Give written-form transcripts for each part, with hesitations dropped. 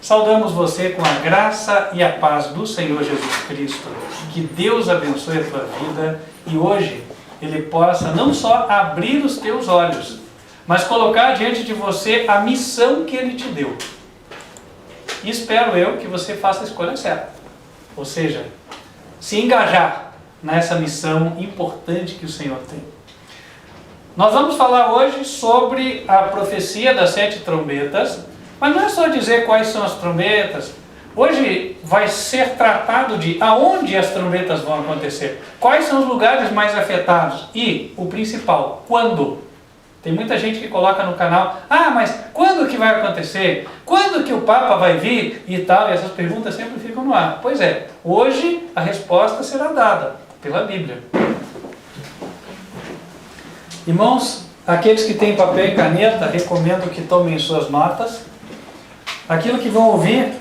Saudamos você com a graça e a paz do Senhor Jesus Cristo. Que Deus abençoe a tua vida e hoje Ele possa não só abrir os teus olhos, mas colocar diante de você a missão que Ele te deu. E espero eu que você faça a escolha certa. Ou seja, se engajar nessa missão importante que o Senhor tem. Nós vamos falar hoje sobre a profecia das 7 trombetas, mas não é só dizer quais são as trombetas. Hoje vai ser tratado de aonde as trombetas vão acontecer, quais são os lugares mais afetados e, o principal, quando. Tem muita gente que coloca no canal, mas quando que vai acontecer? Quando que o Papa vai vir? E tal, e essas perguntas sempre ficam no ar. Pois é, hoje a resposta será dada pela Bíblia. Irmãos, aqueles que têm papel e caneta, recomendo que tomem suas notas. Aquilo que vão ouvir,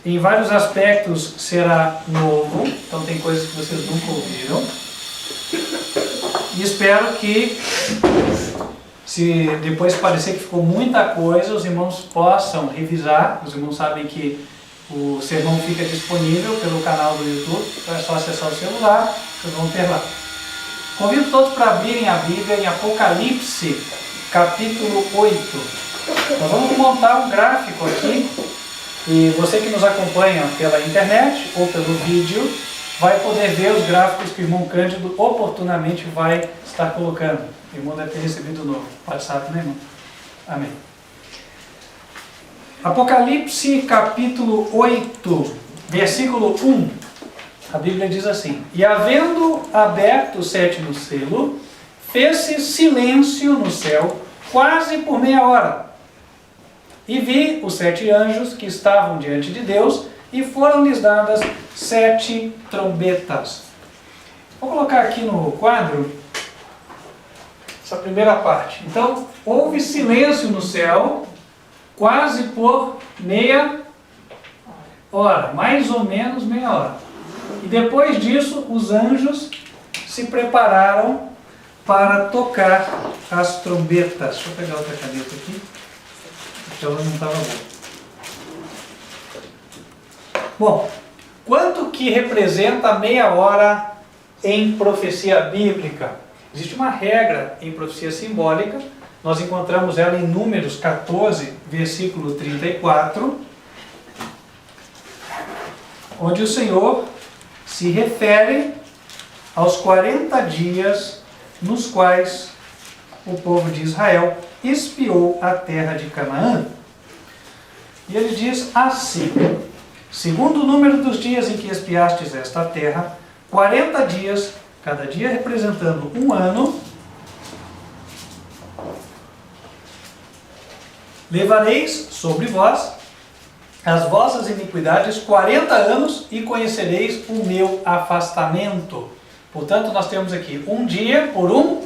em vários aspectos, será novo. Então tem coisas que vocês nunca ouviram. E espero que, se depois parecer que ficou muita coisa, os irmãos possam revisar. Os irmãos sabem que o sermão fica disponível pelo canal do YouTube. Então é só acessar o celular, vocês vão ter lá. Convido todos para abrirem a Bíblia em Apocalipse, capítulo 8. Nós vamos montar um gráfico aqui, e você que nos acompanha pela internet ou pelo vídeo, vai poder ver os gráficos que o irmão Cândido oportunamente vai estar colocando. O irmão deve ter recebido no WhatsApp, né, irmão? Amém. Apocalipse, capítulo 8, versículo 1. A Bíblia diz assim: E havendo aberto o 7º selo, fez-se silêncio no céu, quase por meia hora. E vi os 7 anjos que estavam diante de Deus, e foram-lhes dadas 7 trombetas. Vou colocar aqui no quadro essa primeira parte. Então, houve silêncio no céu, quase por meia hora, mais ou menos meia hora. E depois disso, os anjos se prepararam para tocar as trombetas. Deixa eu pegar outra caneta aqui, porque ela não estava boa. Bom, quanto que representa meia hora em profecia bíblica? Existe uma regra em profecia simbólica, nós encontramos ela em Números 14, versículo 34, onde o Senhor se refere aos 40 dias nos quais o povo de Israel espiou a terra de Canaã. E ele diz assim: segundo o número dos dias em que espiastes esta terra, 40 dias, cada dia representando um ano, levareis sobre vós as vossas iniquidades 40 anos e conhecereis o meu afastamento. Portanto, nós temos aqui um dia por um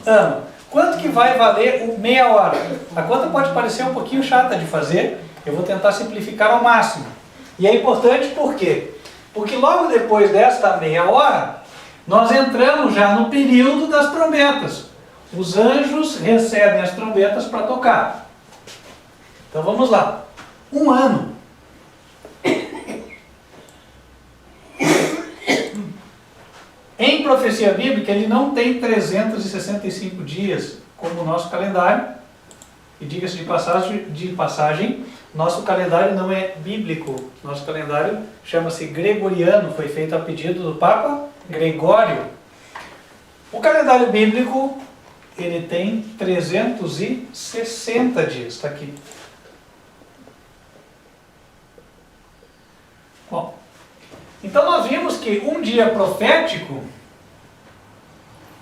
ano. Quanto que vai valer meia hora? A conta pode parecer um pouquinho chata de fazer, eu vou tentar simplificar ao máximo. E é importante por quê? Porque logo depois desta meia hora, nós entramos já no período das trombetas. Os anjos recebem as trombetas para tocar. Então vamos lá. Um ano. Em profecia bíblica, ele não tem 365 dias, como o nosso calendário. E diga-se de passagem, nosso calendário não é bíblico. Nosso calendário chama-se gregoriano, foi feito a pedido do Papa Gregório. O calendário bíblico, ele tem 360 dias, está aqui. Bom, então nós vimos que um dia profético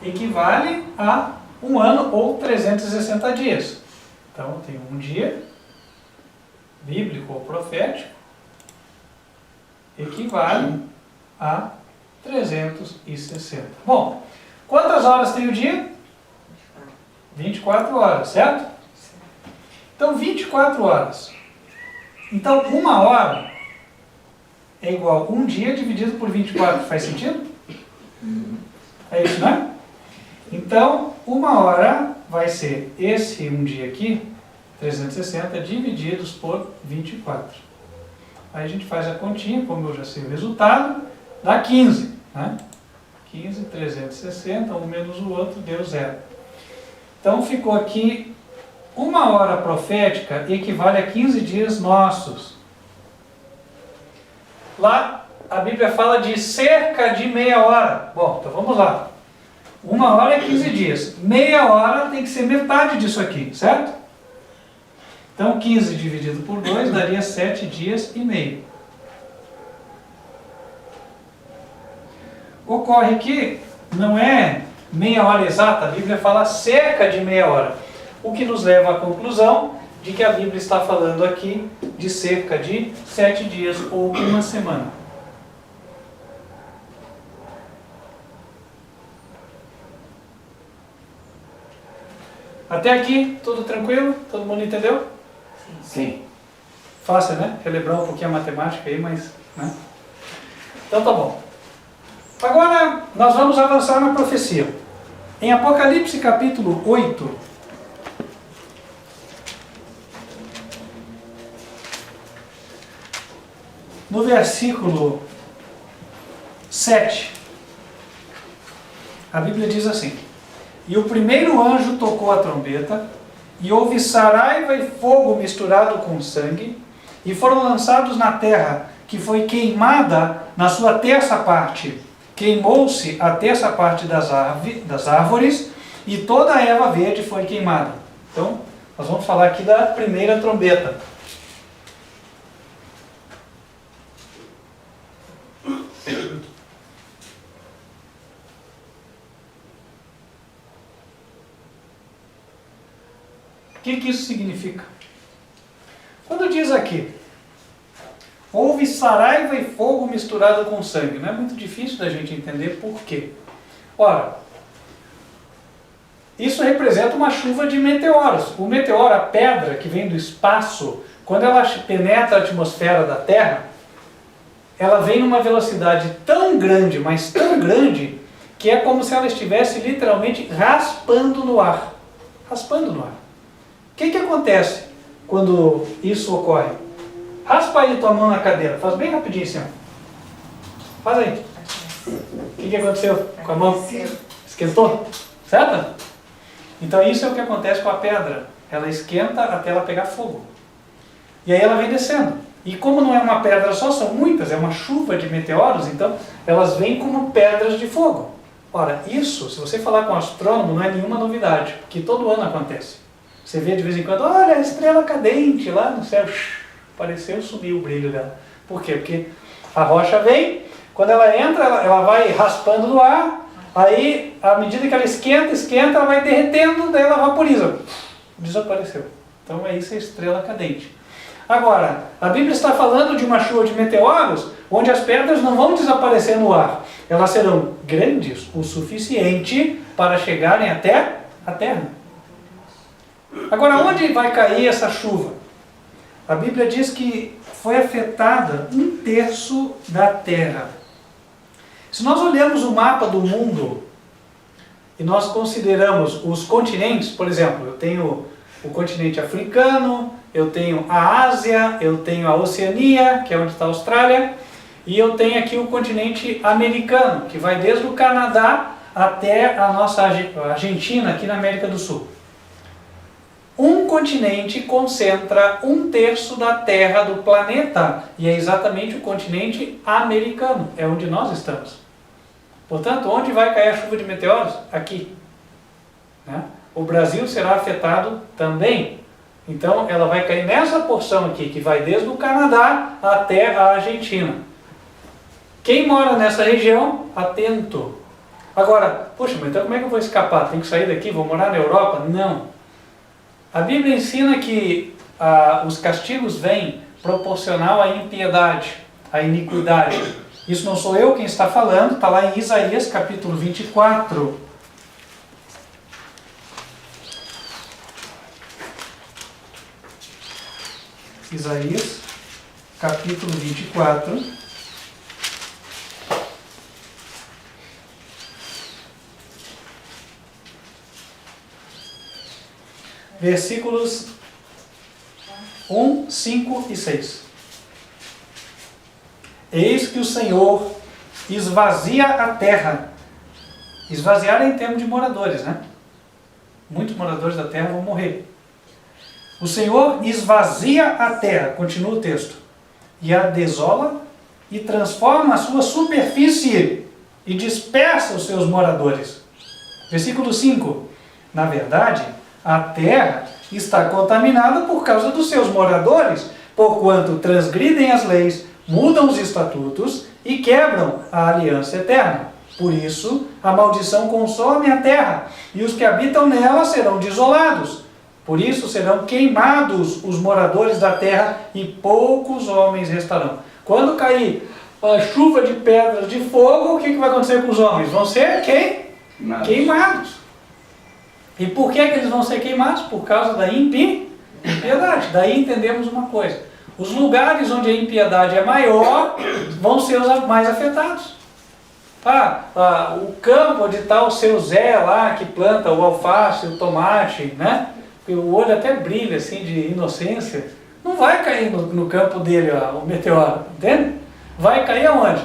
equivale a um ano ou 360 dias. Então tem um dia bíblico ou profético equivale a 360. Bom, quantas horas tem o dia? 24 horas, certo? Então 24 horas. Então uma hora é igual a um dia dividido por 24. Faz sentido? É isso, né? Então, uma hora vai ser esse um dia aqui, 360 divididos por 24. Aí a gente faz a continha, como eu já sei o resultado, dá 15. Né? 15, 360, um menos o outro, deu 0. Então ficou aqui, 1 hora profética equivale a 15 dias nossos. Lá a Bíblia fala de cerca de meia hora. Bom, então vamos lá. 1 hora é 15 dias. Meia hora tem que ser metade disso aqui, certo? Então 15 dividido por 2 daria 7 dias e meio. Ocorre que não é meia hora exata, a Bíblia fala cerca de meia hora. O que nos leva à conclusão de que a Bíblia está falando aqui de cerca de 7 dias ou uma semana. Até aqui, tudo tranquilo? Todo mundo entendeu? Sim. Fácil, né? Relembrar um pouquinho a matemática aí, mas... Né? Então tá bom. Agora nós vamos avançar na profecia. Em Apocalipse capítulo 8, no versículo 7, a Bíblia diz assim: E o primeiro anjo tocou a trombeta, e houve saraiva e fogo misturado com sangue, e foram lançados na terra, que foi queimada na sua terça parte. Queimou-se a terça parte das árvores, e toda a erva verde foi queimada. Então, nós vamos falar aqui da primeira trombeta. O que isso significa? Quando diz aqui, houve saraiva e fogo misturado com sangue, não é muito difícil da gente entender por quê. Ora, isso representa uma chuva de meteoros. O meteoro, a pedra que vem do espaço, quando ela penetra a atmosfera da Terra, ela vem numa velocidade tão grande, mas tão grande, que é como se ela estivesse literalmente raspando no ar. Raspando no ar. O que acontece quando isso ocorre? Raspa aí tua mão na cadeira. Faz bem rapidinho assim. Ó. Faz aí. O que aconteceu com a mão? Esquentou? Certo? Então isso é o que acontece com a pedra. Ela esquenta até ela pegar fogo. E aí ela vem descendo. E como não é uma pedra só, são muitas, é uma chuva de meteoros, então elas vêm como pedras de fogo. Ora, isso, se você falar com um astrônomo, não é nenhuma novidade, porque todo ano acontece. Você vê de vez em quando, olha a estrela cadente lá no céu, apareceu, sumiu o brilho dela. Por quê? Porque a rocha vem, quando ela entra, ela vai raspando no ar, aí, à medida que ela esquenta, ela vai derretendo, daí ela vaporiza. Desapareceu. Então é isso a estrela cadente. Agora, a Bíblia está falando de uma chuva de meteoros, onde as pedras não vão desaparecer no ar. Elas serão grandes o suficiente para chegarem até a Terra. Agora, onde vai cair essa chuva? A Bíblia diz que foi afetada 1/3 da Terra. Se nós olhamos o mapa do mundo e nós consideramos os continentes, por exemplo, eu tenho o continente africano, eu tenho a Ásia, eu tenho a Oceania, que é onde está a Austrália, e eu tenho aqui o continente americano, que vai desde o Canadá até a nossa Argentina, aqui na América do Sul. Um continente concentra 1/3 da terra do planeta, e é exatamente o continente americano, é onde nós estamos. Portanto, onde vai cair a chuva de meteoros? Aqui. Né? O Brasil será afetado também. Então, ela vai cair nessa porção aqui, que vai desde o Canadá até a Argentina. Quem mora nessa região, atento. Agora, puxa, mas então como é que eu vou escapar? Tenho que sair daqui, vou morar na Europa? Não. A Bíblia ensina que os castigos vêm proporcional à impiedade, à iniquidade. Isso não sou eu quem está falando, está lá em Isaías capítulo 24. Isaías capítulo 24. Versículos 1, 5 e 6. Eis que o Senhor esvazia a terra. Esvaziar é em termos de moradores, né? Muitos moradores da terra vão morrer. O Senhor esvazia a terra, continua o texto, e a desola e transforma a sua superfície e dispersa os seus moradores. Versículo 5. Na verdade, a terra está contaminada por causa dos seus moradores, porquanto transgridem as leis, mudam os estatutos e quebram a aliança eterna. Por isso, a maldição consome a terra, e os que habitam nela serão desolados. Por isso serão queimados os moradores da terra, e poucos homens restarão. Quando cair a chuva de pedras de fogo, o que vai acontecer com os homens? Vão ser queimados. E por que eles vão ser queimados? Por causa da impiedade. Daí entendemos uma coisa. Os lugares onde a impiedade é maior vão ser os mais afetados. O campo onde está o seu Zé lá, que planta o alface, o tomate, né? O olho até brilha assim de inocência. Não vai cair no campo dele o meteoro, entende? Vai cair aonde?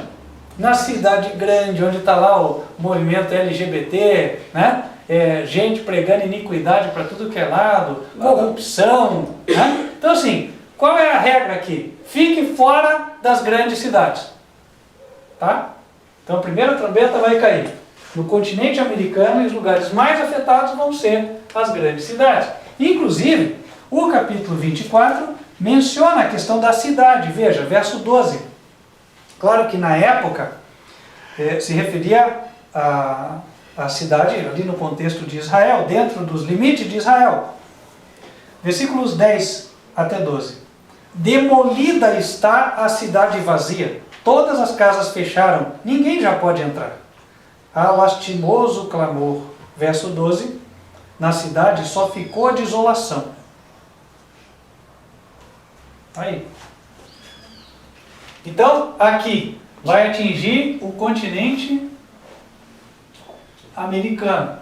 Na cidade grande, onde está lá o movimento LGBT, né? Gente pregando iniquidade para tudo que é lado, corrupção, né? Então assim, qual é a regra aqui? Fique fora das grandes cidades, tá? Então a primeira trombeta vai cair no continente americano, e os lugares mais afetados vão ser as grandes cidades. Inclusive, o capítulo 24 menciona a questão da cidade. Veja, verso 12. Claro que na época se referia a cidade ali no contexto de Israel, dentro dos limites de Israel. Versículos 10 até 12. Demolida está a cidade vazia, todas as casas fecharam, ninguém já pode entrar. Há lastimoso clamor. Verso 12. Na cidade só ficou a desolação. Aí. Então, aqui vai atingir o continente americano.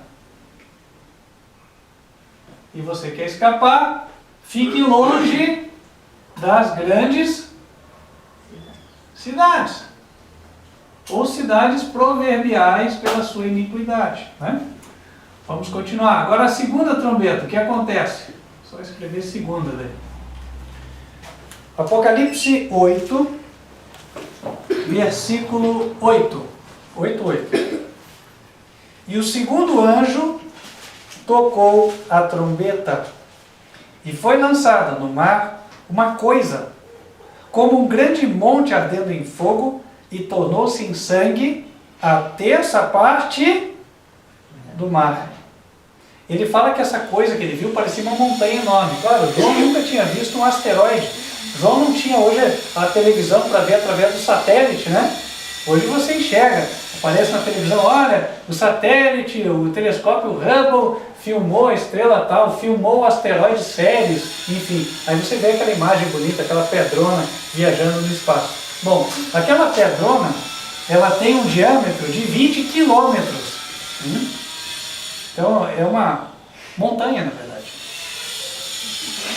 E você quer escapar? Fique longe das grandes cidades. Ou cidades proverbiais pela sua iniquidade, né? Vamos continuar. Agora a segunda trombeta, o que acontece? Só escrever segunda daí. Apocalipse 8, versículo 8. 8. E o segundo anjo tocou a trombeta, e foi lançada no mar uma coisa, como um grande monte ardendo em fogo, e tornou-se em sangue a terça parte do mar. Ele fala que essa coisa que ele viu parecia uma montanha enorme. Claro, João nunca tinha visto um asteroide. João não tinha hoje a televisão para ver através do satélite, né? Hoje você enxerga, aparece na televisão, olha, o satélite, o telescópio Hubble filmou a estrela tal, filmou o asteroide Ceres, enfim. Aí você vê aquela imagem bonita, aquela pedrona viajando no espaço. Bom, aquela pedrona, ela tem um diâmetro de 20 quilômetros. Então é uma montanha, na verdade.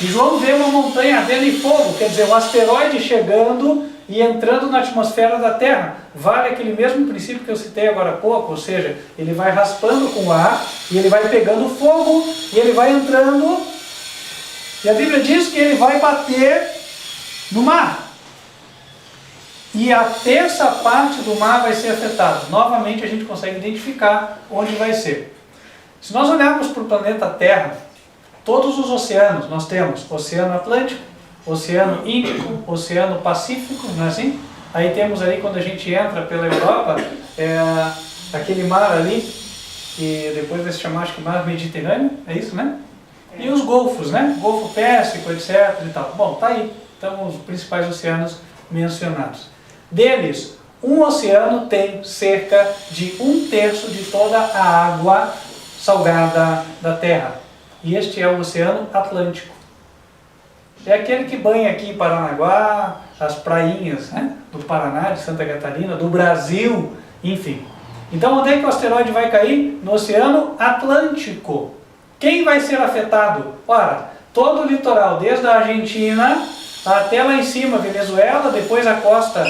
E João vê uma montanha ardendo em fogo, quer dizer, um asteroide chegando e entrando na atmosfera da Terra. Vale aquele mesmo princípio que eu citei agora há pouco, ou seja, ele vai raspando com o ar, e ele vai pegando fogo, e ele vai entrando, e a Bíblia diz que ele vai bater no mar. E a terça parte do mar vai ser afetada. Novamente a gente consegue identificar onde vai ser. Se nós olharmos para o planeta Terra, todos os oceanos, nós temos Oceano Atlântico, Oceano Índico, Oceano Pacífico, não é assim? Aí temos ali, quando a gente entra pela Europa, aquele mar ali, que depois vai se chamar, acho que Mar Mediterrâneo, é isso, né? E os golfos, né? Golfo Pérsico, etc. e tal. Bom, tá aí. Então, os principais oceanos mencionados. Deles, um oceano tem cerca de 1/3 de toda a água salgada da Terra. E este é o Oceano Atlântico. É aquele que banha aqui em Paranaguá, as prainhas, né, do Paraná, de Santa Catarina, do Brasil, enfim. Então, onde é que o asteroide vai cair? No Oceano Atlântico. Quem vai ser afetado? Ora, todo o litoral, desde a Argentina até lá em cima, Venezuela, depois a costa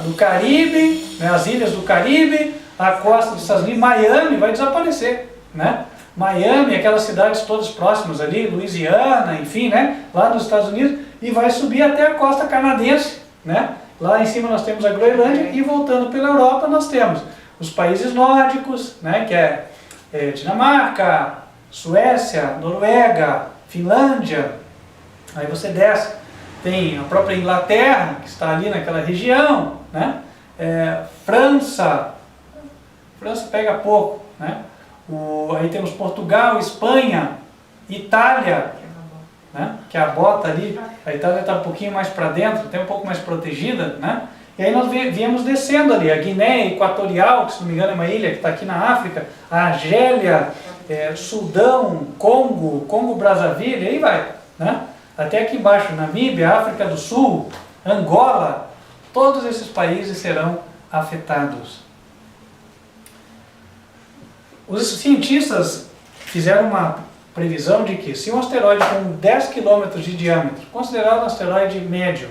do Caribe, né, as ilhas do Caribe, a costa dos Estados Unidos, Miami vai desaparecer, né? Miami, aquelas cidades todas próximas ali, Louisiana, enfim, né, lá nos Estados Unidos, e vai subir até a costa canadense, né? Lá em cima nós temos a Groenlândia e voltando pela Europa nós temos os países nórdicos, né, que é Dinamarca, Suécia, Noruega, Finlândia, aí você desce, tem a própria Inglaterra, que está ali naquela região, né? França pega pouco, né? Aí temos Portugal, Espanha, Itália, né? Que é a bota ali, a Itália está um pouquinho mais para dentro, até um pouco mais protegida, né? E aí nós viemos descendo ali, a Guiné Equatorial, que se não me engano é uma ilha que está aqui na África, a Argélia, Sudão, Congo Brazzaville, e aí vai, né? Até aqui embaixo, Namíbia, África do Sul, Angola, todos esses países serão afetados. Os cientistas fizeram uma previsão de que se um asteroide com 10 km de diâmetro, considerado um asteroide médio,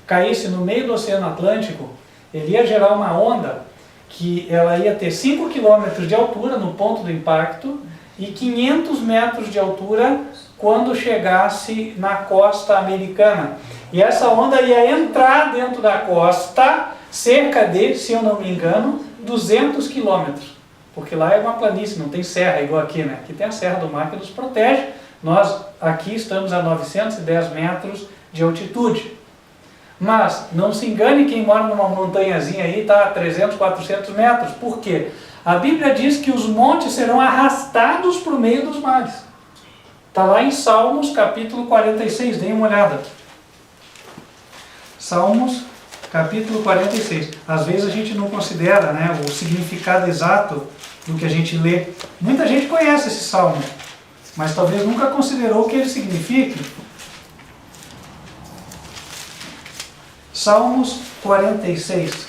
caísse no meio do Oceano Atlântico, ele ia gerar uma onda que ela ia ter 5 km de altura no ponto do impacto e 500 metros de altura quando chegasse na costa americana. E essa onda ia entrar dentro da costa cerca de, se eu não me engano, 200 quilômetros. Porque lá é uma planície, não tem serra igual aqui, né? Aqui tem a Serra do Mar que nos protege. Nós aqui estamos a 910 metros de altitude. Mas não se engane quem mora numa montanhazinha aí, está a 300, 400 metros. Por quê? A Bíblia diz que os montes serão arrastados por meio dos mares. Está lá em Salmos capítulo 46, deem uma olhada. Salmos capítulo 46. Às vezes a gente não considera, né, o significado exato do que a gente lê. Muita gente conhece esse salmo, mas talvez nunca considerou o que ele significa. Salmos 46.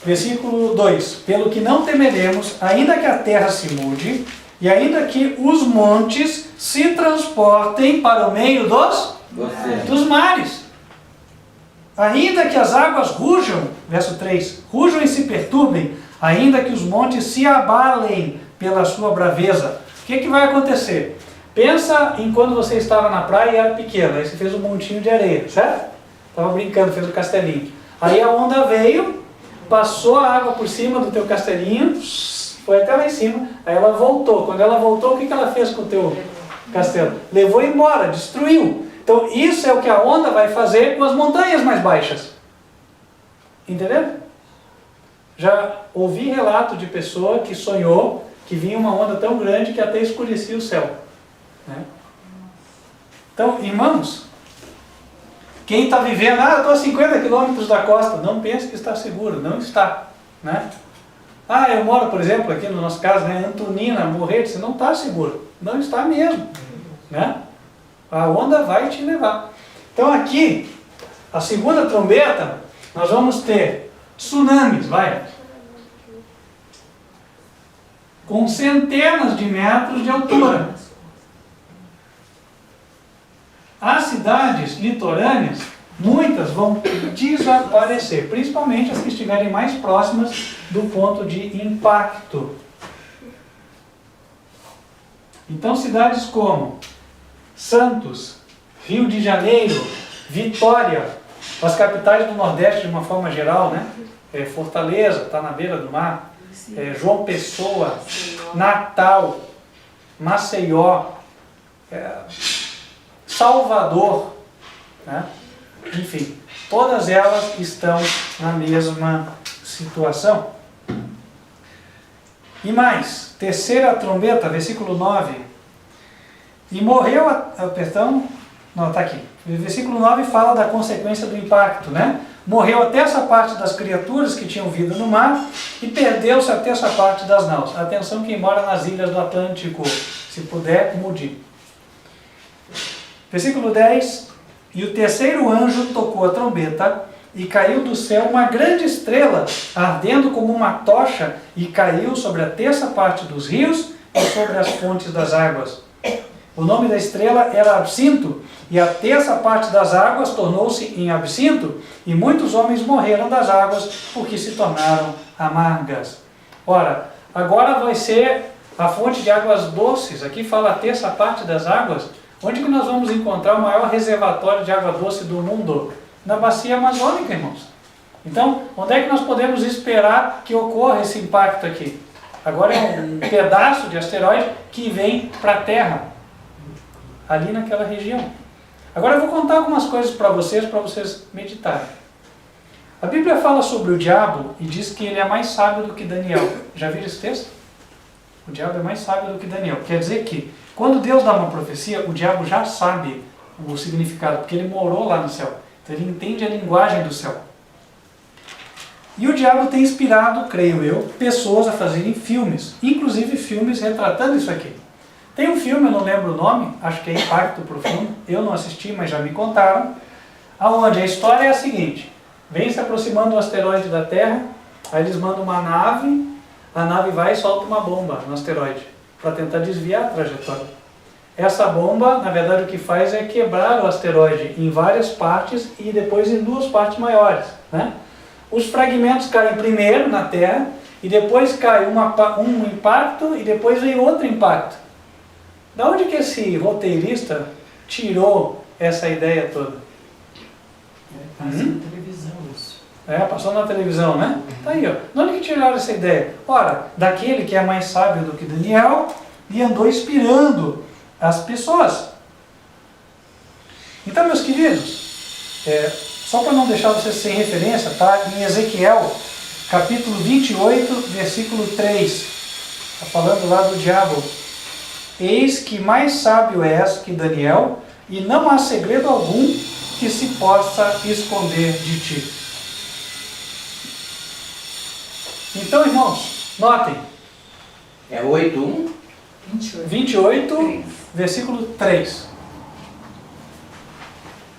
Versículo 2. Pelo que não temeremos, ainda que a terra se mude, e ainda que os montes se transportem para o meio dos mares. Ainda que as águas rujam, verso 3, rujam e se perturbem, ainda que os montes se abalem pela sua braveza. O que vai acontecer? Pensa em quando você estava na praia e era pequeno, aí você fez um montinho de areia, certo? Estava brincando, fez um castelinho. Aí a onda veio, passou a água por cima do teu castelinho, foi até lá em cima, aí ela voltou. Quando ela voltou, o que ela fez com o teu castelo? Levou embora, destruiu. Então isso é o que a onda vai fazer com as montanhas mais baixas. Entendeu? Já ouvi relato de pessoa que sonhou que vinha uma onda tão grande que até escurecia o céu. Né? Então, irmãos, quem está vivendo, eu estou a 50 quilômetros da costa, não pense que está seguro, não está. Né? Eu moro, por exemplo, aqui no nosso caso, né, Antonina, Morretes, você não está seguro. Não está mesmo. Né? A onda vai te levar. Então aqui, a segunda trombeta, nós vamos ter tsunamis, com centenas de metros de altura. As cidades litorâneas, muitas vão desaparecer, principalmente as que estiverem mais próximas do ponto de impacto. Então cidades como Santos, Rio de Janeiro, Vitória, as capitais do Nordeste de uma forma geral, né? Fortaleza, está na beira do mar, João Pessoa, Natal, Maceió, Salvador, né? Enfim, todas elas estão na mesma situação. E mais, terceira trombeta, versículo 9. E morreu, está aqui. O versículo 9 fala da consequência do impacto, né? Morreu até essa parte das criaturas que tinham vida no mar e perdeu-se até essa parte das naus. Atenção quem mora nas ilhas do Atlântico, se puder, mude. Versículo 10. E o terceiro anjo tocou a trombeta, e caiu do céu uma grande estrela, ardendo como uma tocha, e caiu sobre a terça parte dos rios e sobre as fontes das águas. O nome da estrela era Absinto, e a terça parte das águas tornou-se em absinto, e muitos homens morreram das águas, porque se tornaram amargas. Ora, agora vai ser a fonte de águas doces. Aqui fala a terça parte das águas. Onde que nós vamos encontrar o maior reservatório de água doce do mundo? Na bacia amazônica, irmãos. Então, onde é que nós podemos esperar que ocorra esse impacto aqui? Agora é um pedaço de asteroide que vem para a Terra, ali naquela região. Agora eu vou contar algumas coisas para vocês meditarem. A Bíblia fala sobre o diabo e diz que ele é mais sábio do que Daniel. Já viram esse texto? O diabo é mais sábio do que Daniel. Quer dizer que, quando Deus dá uma profecia, o diabo já sabe o significado, porque ele morou lá no céu. Então ele entende a linguagem do céu. E o diabo tem inspirado, creio eu, pessoas a fazerem filmes, inclusive filmes retratando isso aqui. Tem um filme, eu não lembro o nome, acho que é Impacto Profundo, eu não assisti, mas já me contaram, aonde a história é a seguinte: vem se aproximando um asteroide da Terra, aí eles mandam uma nave, a nave vai e solta uma bomba no asteroide, para tentar desviar a trajetória. Essa bomba, na verdade, o que faz é quebrar o asteroide em várias partes e depois em duas partes maiores, né? Os fragmentos caem primeiro na Terra, e depois cai um impacto, e depois vem outro impacto. Da onde que esse roteirista tirou essa ideia toda? Passou na televisão isso. Passou na televisão, né? Tá aí, ó. De onde que tiraram essa ideia? Ora, daquele que é mais sábio do que Daniel e andou inspirando as pessoas. Então, meus queridos, só para não deixar vocês sem referência, tá? Em Ezequiel, capítulo 28, versículo 3, está falando lá do diabo. Eis que mais sábio és que Daniel, e não há segredo algum que se possa esconder de ti. Então, irmãos, notem. É 8:1? 28, versículo 3.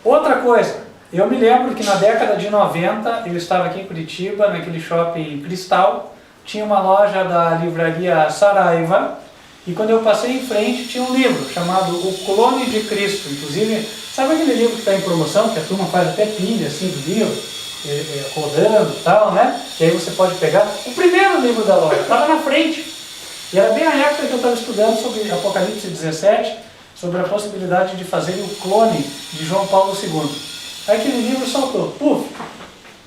Outra coisa, eu me lembro que na década de 90, eu estava aqui em Curitiba, naquele shopping Cristal, tinha uma loja da livraria Saraiva, e quando eu passei em frente tinha um livro chamado O Clone de Cristo. Inclusive, sabe aquele livro que está em promoção, que a turma faz até pilha assim do livro, rodando e tal, né? E aí você pode pegar. O primeiro livro da loja estava na frente. E era bem a época que eu estava estudando sobre Apocalipse 17, sobre a possibilidade de fazer o clone de João Paulo II. Aí aquele livro saltou, puf!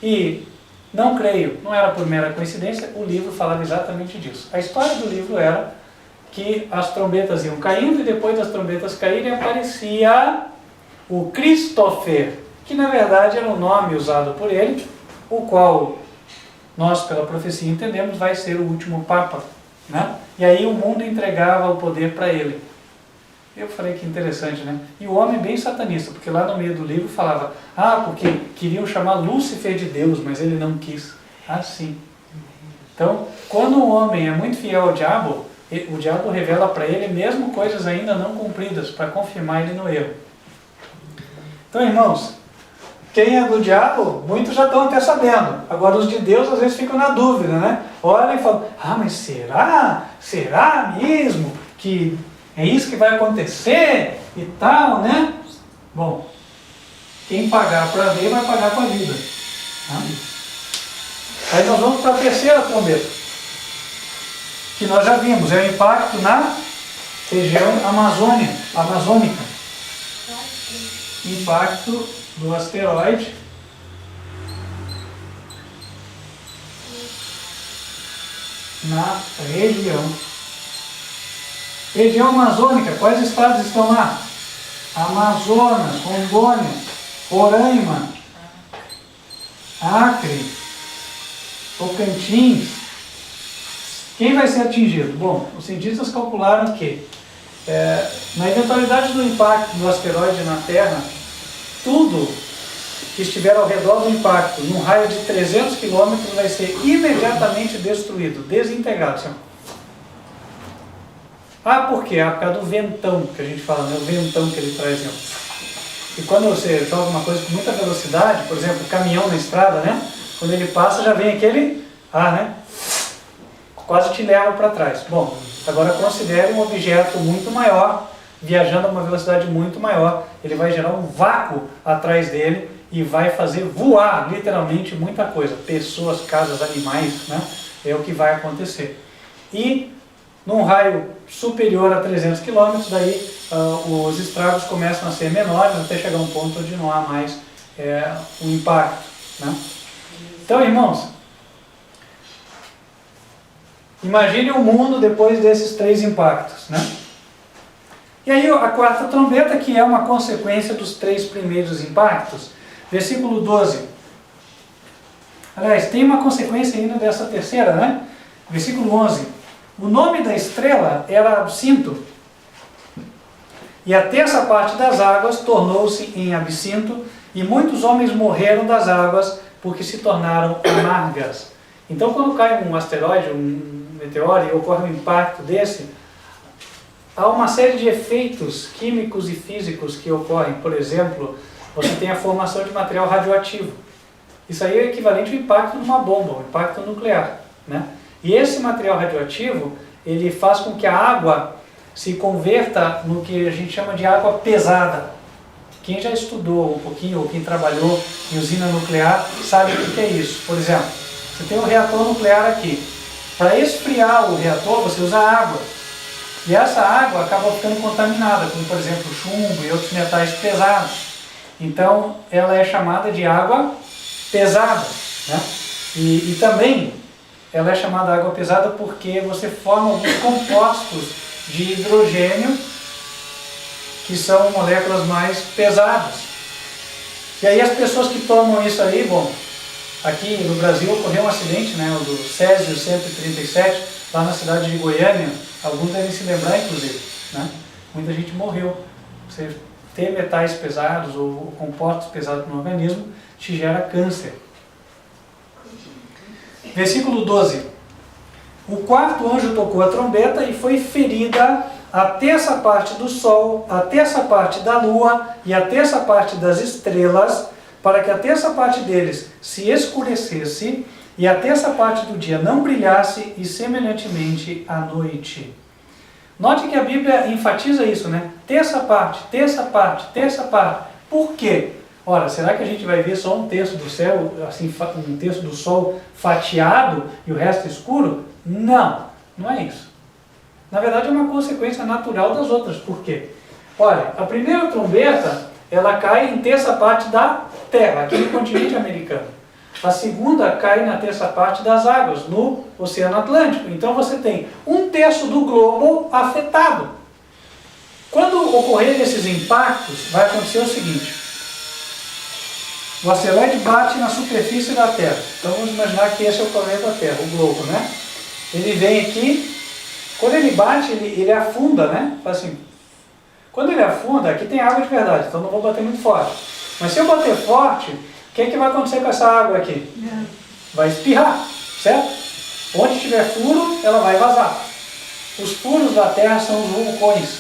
E não creio, não era por mera coincidência, o livro falava exatamente disso. A história do livro era que as trombetas iam caindo, e depois das trombetas caírem aparecia o Christopher, que na verdade era o nome usado por ele, o qual nós, pela profecia, entendemos vai ser o último Papa, né? E aí o mundo entregava o poder para ele. Eu falei que interessante, né? E o homem bem satanista, porque lá no meio do livro falava, porque queriam chamar Lúcifer de Deus, mas ele não quis. Sim. Então, quando um homem é muito fiel ao diabo, o diabo revela para ele mesmo coisas ainda não cumpridas, para confirmar ele no erro. Então, irmãos, quem é do diabo, muitos já estão até sabendo. Agora, os de Deus às vezes ficam na dúvida, né? Olhem e falam, mas será? Será mesmo que é isso que vai acontecer e tal, né? Bom, quem pagar para ver vai pagar com a vida. Aí nós vamos para a terceira trombeta, que nós já vimos, é o impacto na região amazônica. Impacto do asteroide na região amazônica. Quais estados estão lá? Amazonas, Rondônia, Roraima, Acre, Tocantins. Quem vai ser atingido? Bom, os cientistas calcularam que na eventualidade do impacto do asteroide na Terra, tudo que estiver ao redor do impacto, num raio de 300 km, vai ser imediatamente destruído, desintegrado. Por quê? Por causa do ventão que a gente fala, né? O ventão que ele traz. E quando você joga uma coisa com muita velocidade, por exemplo, caminhão na estrada, né? Quando ele passa já vem aquele ar, né? Quase te leva para trás. Bom, agora considere um objeto muito maior, viajando a uma velocidade muito maior. Ele vai gerar um vácuo atrás dele e vai fazer voar, literalmente, muita coisa. Pessoas, casas, animais, né? É o que vai acontecer. E num raio superior a 300 km, daí os estragos começam a ser menores, até chegar a um ponto onde não há mais o impacto, né? Então, irmãos, imagine o mundo depois desses 3 impactos, né? E aí a quarta trombeta, que é uma consequência dos 3 primeiros impactos, versículo 12. Aliás, tem uma consequência ainda dessa terceira, né? Versículo 11. O nome da estrela era absinto, e a terça parte das águas tornou-se em absinto, e muitos homens morreram das águas, porque se tornaram amargas. Então, quando cai um asteroide, um meteoro, e ocorre um impacto desse, há uma série de efeitos químicos e físicos que ocorrem. Por exemplo, você tem a formação de material radioativo. Isso aí é equivalente ao impacto de uma bomba, um impacto nuclear, né? E esse material radioativo, ele faz com que a água se converta no que a gente chama de água pesada. Quem já estudou um pouquinho, ou quem trabalhou em usina nuclear, sabe o que é isso. Por exemplo, você tem um reator nuclear aqui. Para esfriar o reator, você usa água. E essa água acaba ficando contaminada, como por exemplo chumbo e outros metais pesados. Então, ela é chamada de água pesada, né? E também ela é chamada água pesada porque você forma alguns compostos de hidrogênio que são moléculas mais pesadas. E aí as pessoas que tomam isso aí, bom, aqui no Brasil ocorreu um acidente, né, o do Césio 137, lá na cidade de Goiânia, alguns devem se lembrar inclusive, né? Muita gente morreu. Você ter metais pesados ou compostos pesados no organismo te gera câncer. Versículo 12. O quarto anjo tocou a trombeta e foi ferida a terça parte do sol, a terça parte da lua e a terça parte das estrelas, para que a terça parte deles se escurecesse e a terça parte do dia não brilhasse, e semelhantemente à noite. Note que a Bíblia enfatiza isso, né? Terça parte, terça parte, terça parte. Por quê? Ora, será que a gente vai ver só um terço do céu, assim, um terço do sol fatiado e o resto escuro? Não, não é isso. Na verdade é uma consequência natural das outras. Por quê? Olha, a primeira trombeta, ela cai em terça parte da terra, aqui no continente americano. A segunda cai na terça parte das águas, no Oceano Atlântico. Então você tem um terço do globo afetado. Quando ocorrer esses impactos, vai acontecer o seguinte. O asteroide bate na superfície da Terra. Então vamos imaginar que esse é o planeta Terra, o globo, né? Ele vem aqui, quando ele bate, ele afunda, né? Assim, quando ele afunda, aqui tem água de verdade, então não vou bater muito forte. Mas se eu bater forte, o que vai acontecer com essa água aqui? Vai espirrar, certo? Onde tiver furo, ela vai vazar. Os furos da Terra são os vulcões.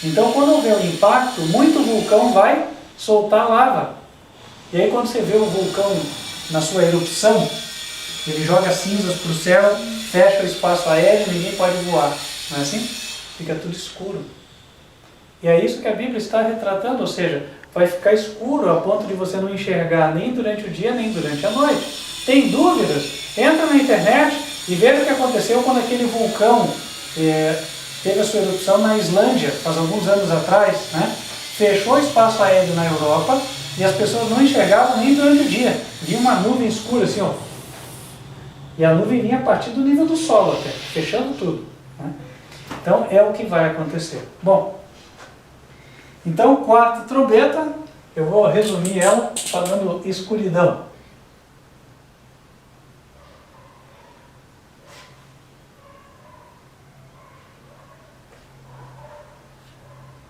Então quando houver um impacto, muito vulcão vai soltar lava. E aí quando você vê o vulcão na sua erupção, ele joga cinzas para o céu, fecha o espaço aéreo, ninguém pode voar. Não é assim? Fica tudo escuro. E é isso que a Bíblia está retratando, ou seja, vai ficar escuro a ponto de você não enxergar nem durante o dia, nem durante a noite. Tem dúvidas? Entra na internet e veja o que aconteceu quando aquele vulcão teve a sua erupção na Islândia, faz alguns anos atrás, né? Fechou o espaço aéreo na Europa e as pessoas não enxergavam nem durante o dia. Vinha uma nuvem escura assim, ó. E a nuvem vinha a partir do nível do solo até, fechando tudo, né? Então é o que vai acontecer. Bom, então quarta trombeta, eu vou resumir ela falando escuridão.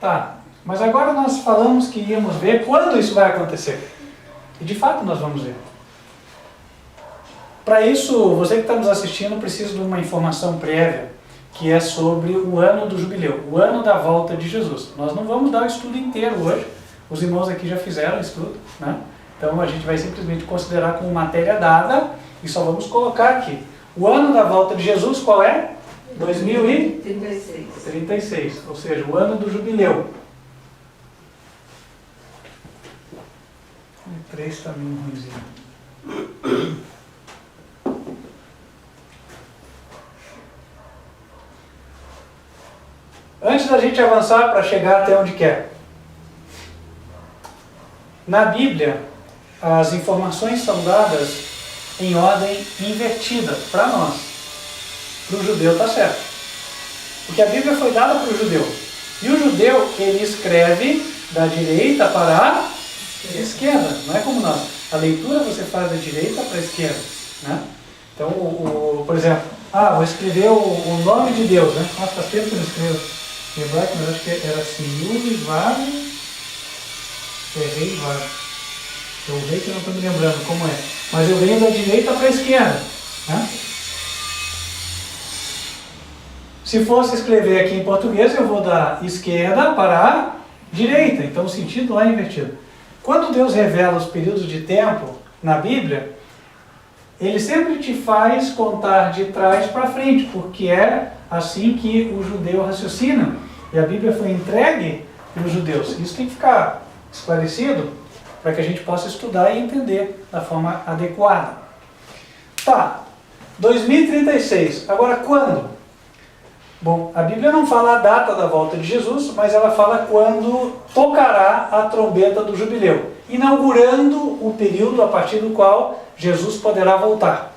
Tá, mas agora nós falamos que íamos ver quando isso vai acontecer. E de fato nós vamos ver. Para isso, você que está nos assistindo precisa de uma informação prévia, que é sobre o ano do jubileu, o ano da volta de Jesus. Nós não vamos dar o estudo inteiro hoje. Os irmãos aqui já fizeram isso tudo, né? Então a gente vai simplesmente considerar como matéria dada e só vamos colocar aqui. O ano da volta de Jesus qual é? 2036, ou seja, o ano do jubileu. O 3 está meio ruimzinho. Antes da gente avançar para chegar até onde quer. Na Bíblia, as informações são dadas em ordem invertida para nós. Para o judeu está certo. Porque a Bíblia foi dada para o judeu. E o judeu, ele escreve da direita para a esquerda. Não é como nós. A leitura você faz da direita para a esquerda. Né? Então, por exemplo, vou escrever o nome de Deus. Né? Nossa, faz tempo que eu não escrevo hebraico, mas acho que era assim. Yud, Vav, Rei, Vav. Eu vejo que eu não estou me lembrando como é. Mas eu venho da direita para a esquerda. Né? Se fosse escrever aqui em português, eu vou da esquerda para a direita. Então o sentido lá é invertido. Quando Deus revela os períodos de tempo na Bíblia, Ele sempre te faz contar de trás para frente, porque é assim que o judeu raciocina. E a Bíblia foi entregue para os judeus. Isso tem que ficar esclarecido para que a gente possa estudar e entender da forma adequada. Tá, 2036. Agora quando? Bom, a Bíblia não fala a data da volta de Jesus, mas ela fala quando tocará a trombeta do jubileu, inaugurando o período a partir do qual Jesus poderá voltar.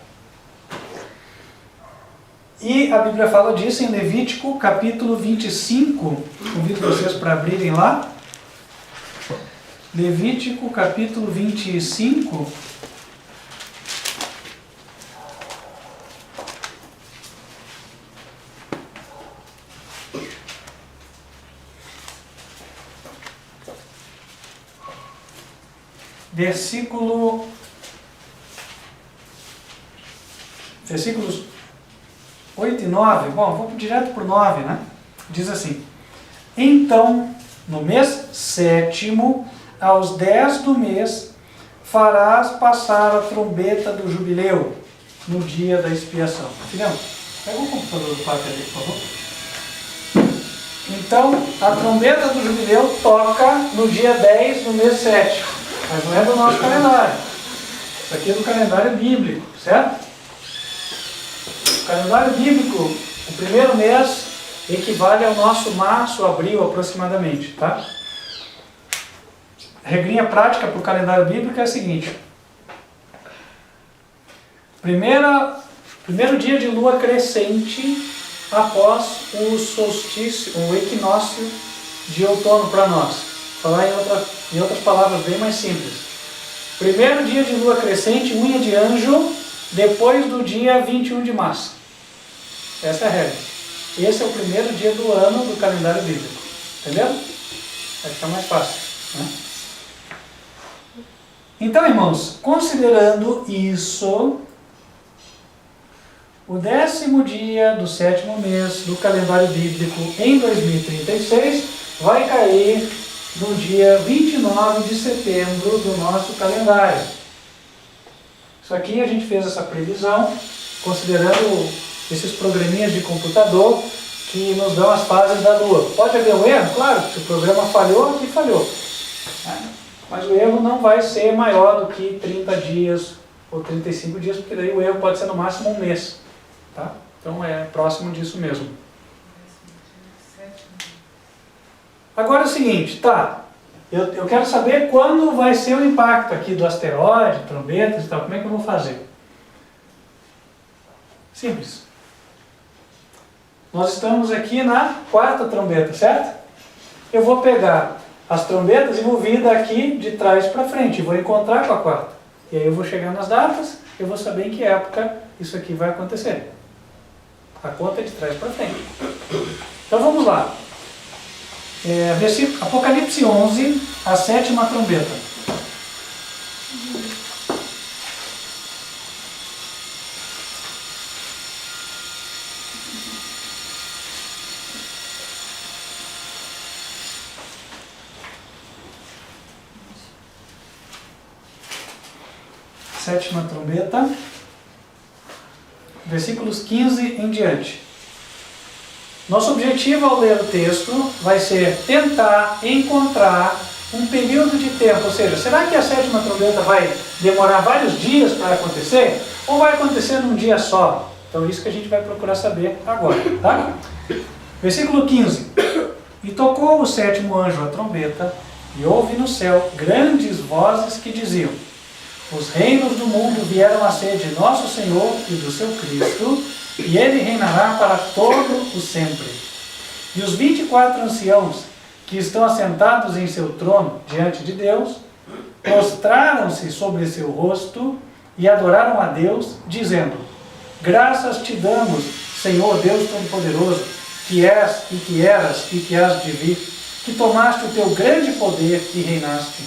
E a Bíblia fala disso em Levítico, capítulo 25. Convido vocês para abrirem lá. Levítico, capítulo 25. Versículos 8 e 9, bom, vou direto para o 9, né? Diz assim: Então, no mês 7º, aos 10 do mês, farás passar a trombeta do jubileu, no dia da expiação. Filhão, pega o computador do pai ali, por favor. Então, a trombeta do jubileu toca no dia 10 do mês 7. Mas não é do nosso calendário. Isso aqui é do calendário bíblico, certo? O calendário bíblico, o primeiro mês equivale ao nosso março, abril aproximadamente, tá? A regrinha prática para o calendário bíblico é a seguinte: primeiro dia de lua crescente após o solstício, o equinócio de outono para nós. Falar em outras palavras bem mais simples. Primeiro dia de lua crescente, unha de anjo, depois do dia 21 de março. Essa é a regra. Esse é o primeiro dia do ano do calendário bíblico. Entendeu? Vai ficar mais fácil, né? Então, irmãos, considerando isso, o 10º dia do 7º mês do calendário bíblico em 2036 vai cair no dia 29 de setembro do nosso calendário. Isso aqui a gente fez essa previsão, considerando esses programinhas de computador que nos dão as fases da Lua. Pode haver um erro? Claro, se o programa falhou, aqui falhou. Mas o erro não vai ser maior do que 30 dias ou 35 dias, porque daí o erro pode ser no máximo um mês. Tá? Então é próximo disso mesmo. Agora é o seguinte, tá, eu quero saber quando vai ser o impacto aqui do asteroide, trombetas e tal, como é que eu vou fazer? Simples. Nós estamos aqui na 4ª trombeta, certo? Eu vou pegar as trombetas e vou vir daqui de trás para frente, vou encontrar com a 4ª. E aí eu vou chegar nas datas, eu vou saber em que época isso aqui vai acontecer. A conta é de trás para frente. Então vamos lá. Apocalipse 11, a 7ª trombeta. sétima trombeta, versículos 15 em diante. Nosso objetivo ao ler o texto vai ser tentar encontrar um período de tempo, ou seja, será que a sétima trombeta vai demorar vários dias para acontecer? Ou vai acontecer num dia só? Então isso que a gente vai procurar saber agora, tá? Versículo 15. E tocou o sétimo anjo a trombeta, e houve no céu grandes vozes que diziam: os reinos do mundo vieram a ser de nosso Senhor e do seu Cristo, e ele reinará para todo o sempre. E os 24 anciãos que estão assentados em seu trono diante de Deus, prostraram-se sobre seu rosto e adoraram a Deus, dizendo: graças te damos, Senhor Deus Todo-Poderoso, que és e que eras e que has de vir, que tomaste o teu grande poder e reinaste.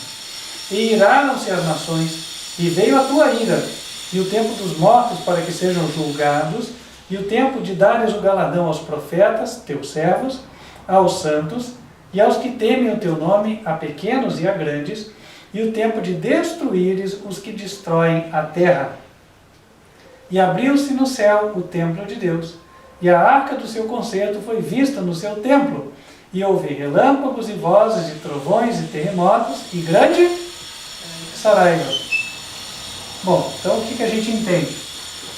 E iraram-se as nações, e veio a tua ira, e o tempo dos mortos para que sejam julgados, e o tempo de dares o galardão aos profetas, teus servos, aos santos, e aos que temem o teu nome, a pequenos e a grandes, e o tempo de destruíres os que destroem a terra. E abriu-se no céu o templo de Deus, e a arca do seu concerto foi vista no seu templo, e houve relâmpagos e vozes, e trovões, e terremotos, e grande saraiva. Bom, então o que a gente entende?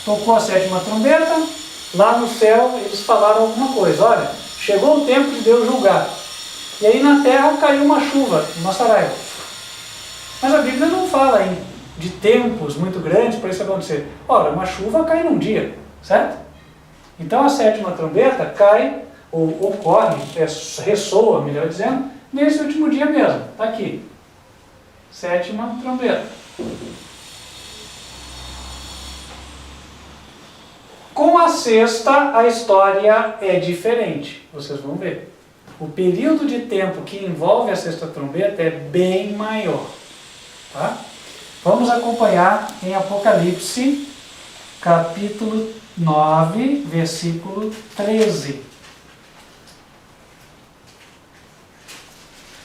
Tocou a sétima trombeta, lá no céu eles falaram alguma coisa, olha, chegou o tempo de Deus julgar. E aí na terra caiu uma chuva, uma saraiva. Mas a Bíblia não fala de tempos muito grandes para isso acontecer. Ora, uma chuva cai num dia, certo? Então a sétima trombeta cai, ou ocorre, ressoa, melhor dizendo, nesse último dia mesmo. Está aqui. Sétima trombeta. Com a sexta, a história é diferente. Vocês vão ver. O período de tempo que envolve a sexta trombeta é bem maior. Tá? Vamos acompanhar em Apocalipse, capítulo 9, versículo 13.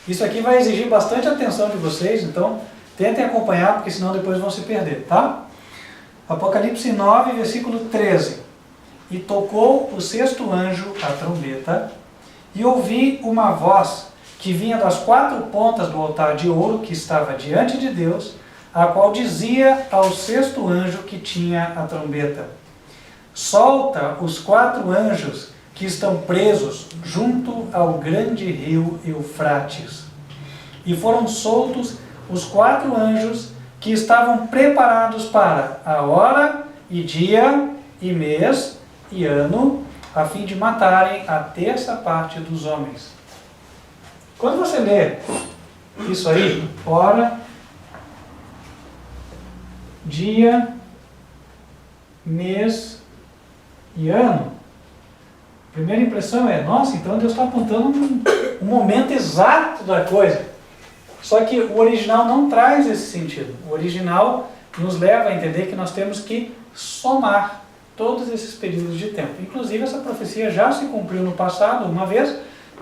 Isso aqui vai exigir bastante atenção de vocês, então tentem acompanhar, porque senão depois vão se perder, tá? Apocalipse 9, versículo 13. E tocou o sexto anjo a trombeta, e ouvi uma voz que vinha das quatro pontas do altar de ouro que estava diante de Deus, a qual dizia ao sexto anjo que tinha a trombeta: solta os quatro anjos que estão presos junto ao grande rio Eufrates. E foram soltos os quatro anjos que estavam preparados para a hora e dia e mês e ano, a fim de matarem a terça parte dos homens. Quando você lê isso aí, hora, dia, mês e ano, a primeira impressão é: nossa, então Deus está apontando um momento exato da coisa. Só que o original não traz esse sentido. O original nos leva a entender que nós temos que somar todos esses períodos de tempo. Inclusive, essa profecia já se cumpriu no passado, uma vez,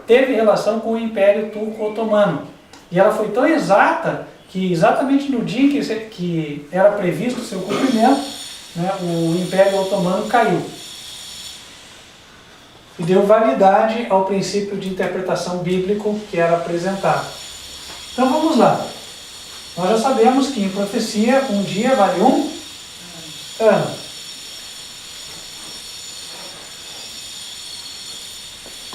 teve relação com o Império Turco-Otomano. E ela foi tão exata que exatamente no dia que era previsto o seu cumprimento, né, o Império Otomano caiu. E deu validade ao princípio de interpretação bíblico que era apresentado. Então vamos lá. Nós já sabemos que em profecia um dia vale um ano.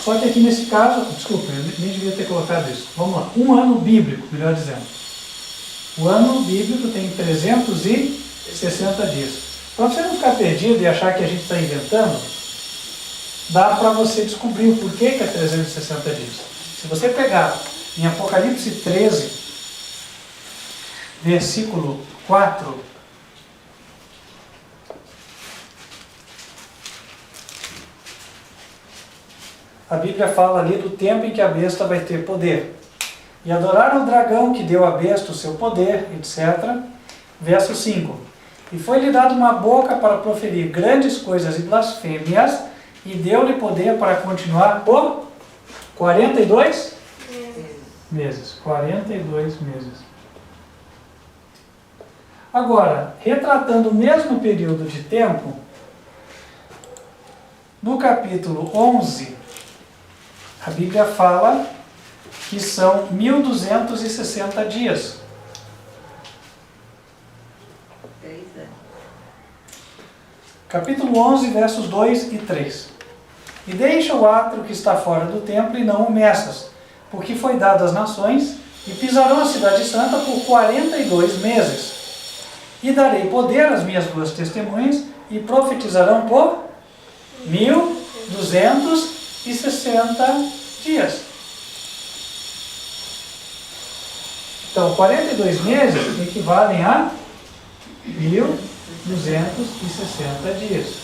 Só que aqui nesse caso, desculpa, eu nem devia ter colocado isso. Vamos lá. Um ano bíblico, melhor dizendo. O ano bíblico tem 360 dias. Para você não ficar perdido e achar que a gente está inventando, dá para você descobrir o porquê que é 360 dias. Se você pegar em Apocalipse 13, versículo 4, a Bíblia fala ali do tempo em que a besta vai ter poder. E adoraram o dragão que deu à besta o seu poder, etc. Verso 5. E foi-lhe dado uma boca para proferir grandes coisas e blasfêmias, e deu-lhe poder para continuar por 42 meses. 42 meses. Agora, retratando o mesmo período de tempo, no capítulo 11, a Bíblia fala que são 1260 dias. 3 anos. Capítulo 11, versos 2 e 3. E deixa o átrio que está fora do templo e não o meças, porque foi dado às nações, e pisarão a cidade santa por 42 meses. E darei poder às minhas duas testemunhas, e profetizarão por 1260 dias. Então, 42 meses equivalem a 1260 dias.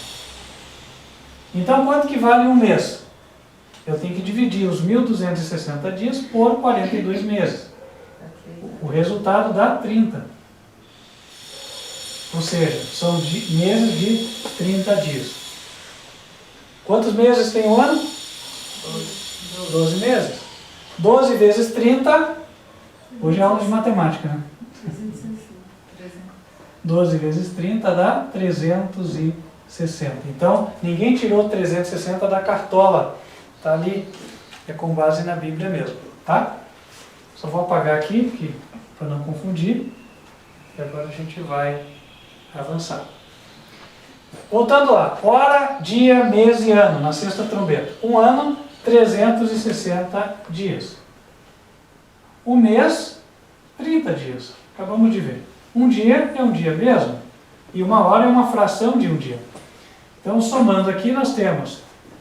Então, quanto que vale um mês? Eu tenho que dividir os 1260 dias por 42 meses. O resultado dá 30. Ou seja, são meses de 30 dias. Quantos meses tem um ano? 12 meses. 12 vezes 30, hoje é aula de matemática, né? 12 vezes 30 dá 360. Então, ninguém tirou 360 da cartola. Está ali, é com base na Bíblia mesmo, tá? Só vou apagar aqui, para não confundir. E agora a gente vai avançar. Voltando lá. Hora, dia, mês e ano, na sexta trombeta. Um ano, 360 dias. O mês, 30 dias. Acabamos de ver. Um dia é um dia mesmo. E uma hora é uma fração de um dia. Então, somando aqui, nós temos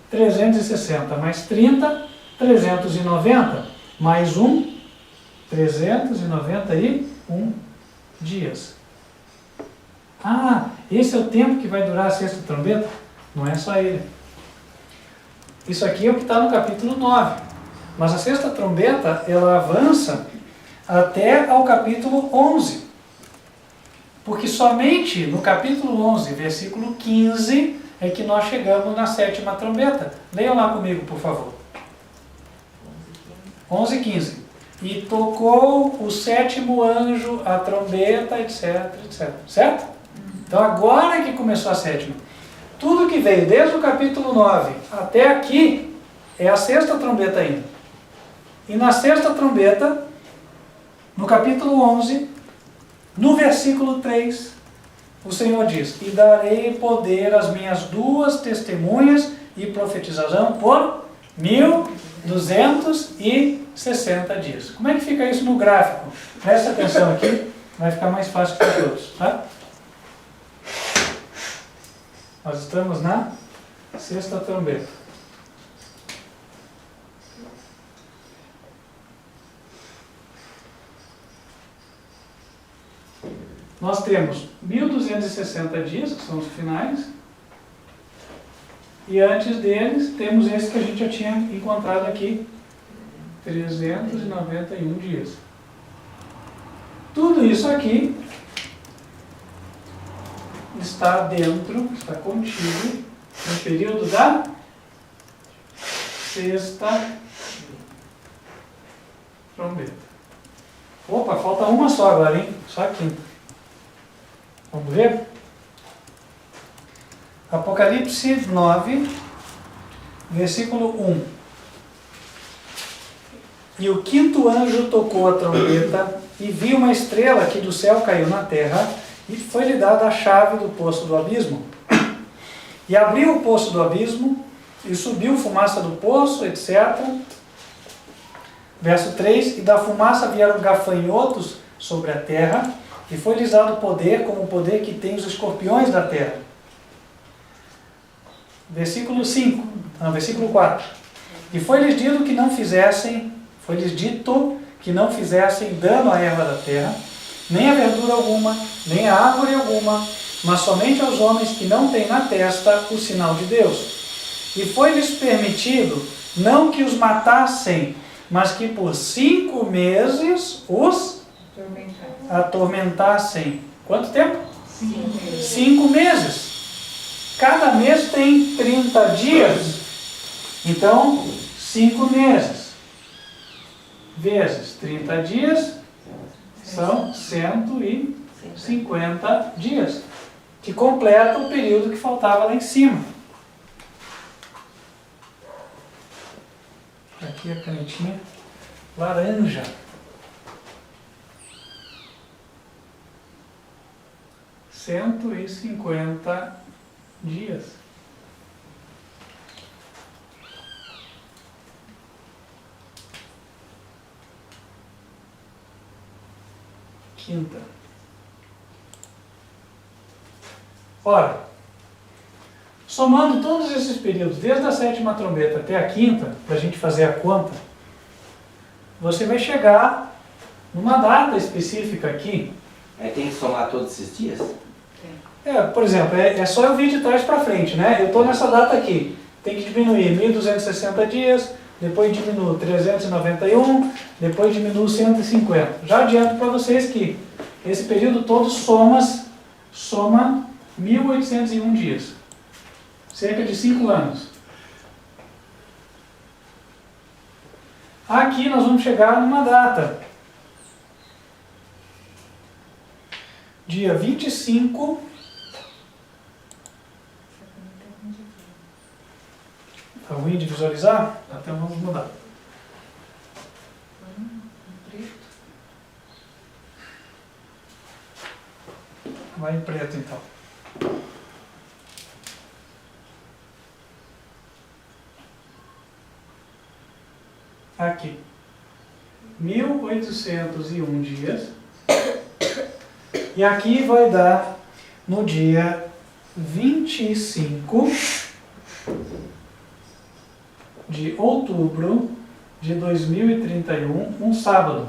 360 mais 30, 390, mais 1, 391 dias. Ah, esse é o tempo que vai durar a sexta trombeta? Não é só ele. Isso aqui é o que está no capítulo 9. Mas a sexta trombeta, ela avança até ao capítulo 11. Porque somente no capítulo 11, versículo 15, é que nós chegamos na sétima trombeta. Leiam lá comigo, por favor. 11, 15. E tocou o sétimo anjo, a trombeta, etc, etc. Certo? Então agora é que começou a sétima. Tudo que veio desde o capítulo 9 até aqui é a sexta trombeta ainda. E na sexta trombeta, no capítulo 11, no versículo 3, o Senhor diz: e darei poder às minhas duas testemunhas e profetizarão por 1260 dias. Como é que fica isso no gráfico? Presta atenção aqui, vai ficar mais fácil para todos, tá? Nós estamos na sexta trombeta. Nós temos 1260 dias, que são os finais, e antes deles temos esse que a gente já tinha encontrado aqui, 391 dias. Tudo isso aqui está dentro, está contido no período da sexta trombeta. Opa, falta uma só agora, hein? Só a quinta. Vamos ver? Apocalipse 9, versículo 1. E o quinto anjo tocou a trombeta, e viu uma estrela que do céu caiu na terra, e foi-lhe dada a chave do poço do abismo. E abriu o poço do abismo, e subiu fumaça do poço, etc. Verso 3, e da fumaça vieram gafanhotos sobre a terra, e foi-lhes dado poder, como o poder que tem os escorpiões da terra. Versículo 5, versículo 4. E foi-lhes dito que não fizessem, foi-lhes dito que não fizessem dano à erva da terra, nem a verdura alguma, nem a árvore alguma, mas somente aos homens que não têm na testa o sinal de Deus. E foi-lhes permitido não que os matassem, mas que por 5 meses os atormentassem. Quanto tempo? 5 meses. Cada mês tem 30 dias. Então, 5 meses vezes 30 dias são 160 50 dias, que completa o período que faltava lá em cima. Aqui a canetinha laranja. 150 dias. Quinta. Ora, somando todos esses períodos, desde a 7ª trombeta até a 5ª, para a gente fazer a conta, você vai chegar numa data específica aqui. Aí tem que somar todos esses dias? Por exemplo, é só eu vir de trás para frente, né? Eu estou nessa data aqui. Tem que diminuir 1.260 dias, depois diminuo 391, depois diminuo 150. Já adianto para vocês que esse período todo soma 1.801 dias. Cerca de 5 anos. Aqui nós vamos chegar numa data. Dia 25. Está ruim de visualizar? Então vamos mudar. Vai em preto então. Aqui. 1.801 dias. E aqui vai dar no dia 25 de outubro de 2031, um sábado.